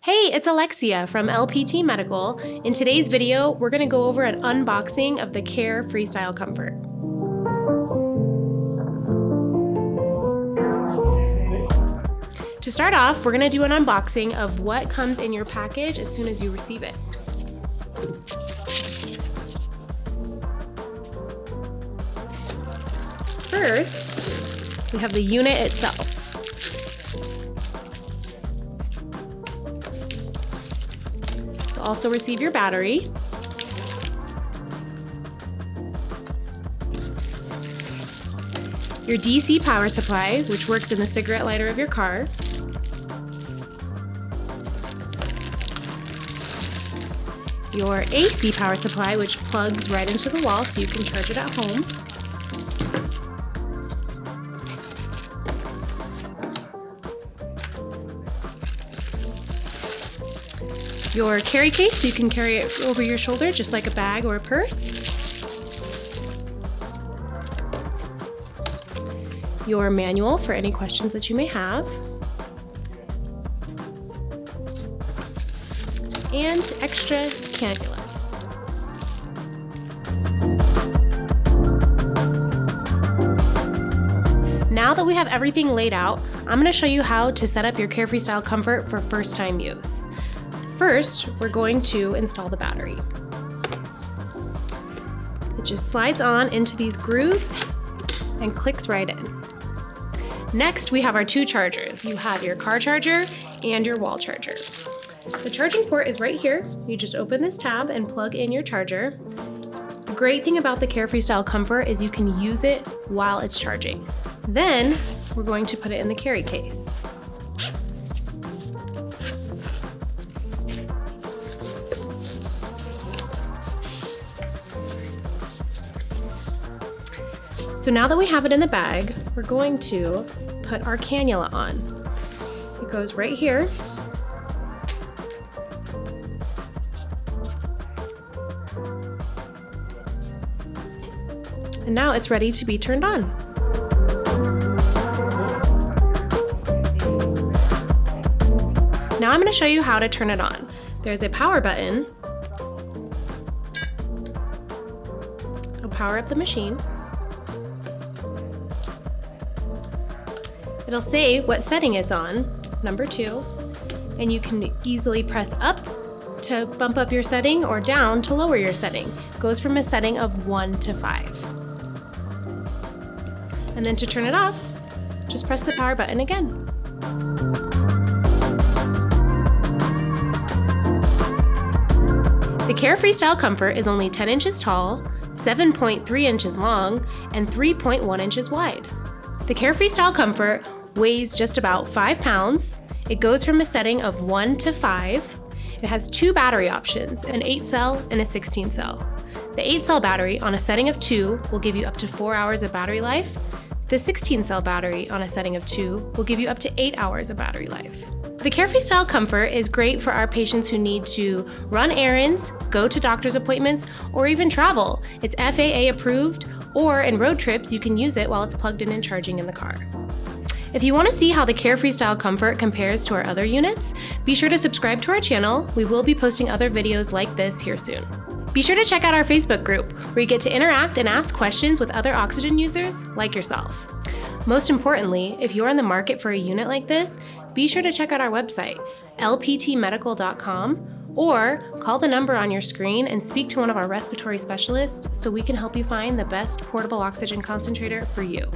Hey, it's Alexia from LPT Medical. In today's video, we're going to go over an unboxing of the Caire Freestyle Comfort. To start off, we're going to do an unboxing of what comes in your package as soon as you receive it. First, we have the unit itself. You'll also receive your battery, your DC power supply, which works in the cigarette lighter of your car, your AC power supply, which plugs right into the wall so you can charge it at home, your carry case, so you can carry it over your shoulder just like a bag or a purse, your manual for any questions that you may have, and extra cannulas. Now that we have everything laid out, I'm going to show you how to set up your Caire Freestyle Comfort for first-time use. First, we're going to install the battery. It just slides on into these grooves and clicks right in. Next, we have our two chargers. You have your car charger and your wall charger. The charging port is right here. You just open this tab and plug in your charger. The great thing about the Caire Freestyle Comfort is you can use it while it's charging. Then, we're going to put it in the carry case. So now that we have it in the bag, we're going to put our cannula on. It goes right here. And now it's ready to be turned on. Now I'm going to show you how to turn it on. There's a power button. It'll power up the machine. It'll say what setting it's on, number 2, and you can easily press up to bump up your setting or down to lower your setting. It goes from a setting of 1 to 5. And then to turn it off, just press the power button again. The Caire Freestyle Comfort is only 10 inches tall, 7.3 inches long, and 3.1 inches wide. The Caire Freestyle Comfort weighs just about 5 pounds. It goes from a setting of 1 to 5. It has 2 battery options, an 8-cell and a 16-cell. The 8-cell battery on a setting of 2 will give you up to 4 hours of battery life. The 16-cell battery on a setting of 2 will give you up to 8 hours of battery life. The Caire Freestyle Comfort is great for our patients who need to run errands, go to doctor's appointments, or even travel. It's FAA approved, or in road trips, you can use it while it's plugged in and charging in the car. If you want to see how the Caire Freestyle Comfort compares to our other units, be sure to subscribe to our channel. We will be posting other videos like this here soon. Be sure to check out our Facebook group, where you get to interact and ask questions with other oxygen users like yourself. Most importantly, if you're in the market for a unit like this, be sure to check out our website, lptmedical.com, or call the number on your screen and speak to one of our respiratory specialists so we can help you find the best portable oxygen concentrator for you.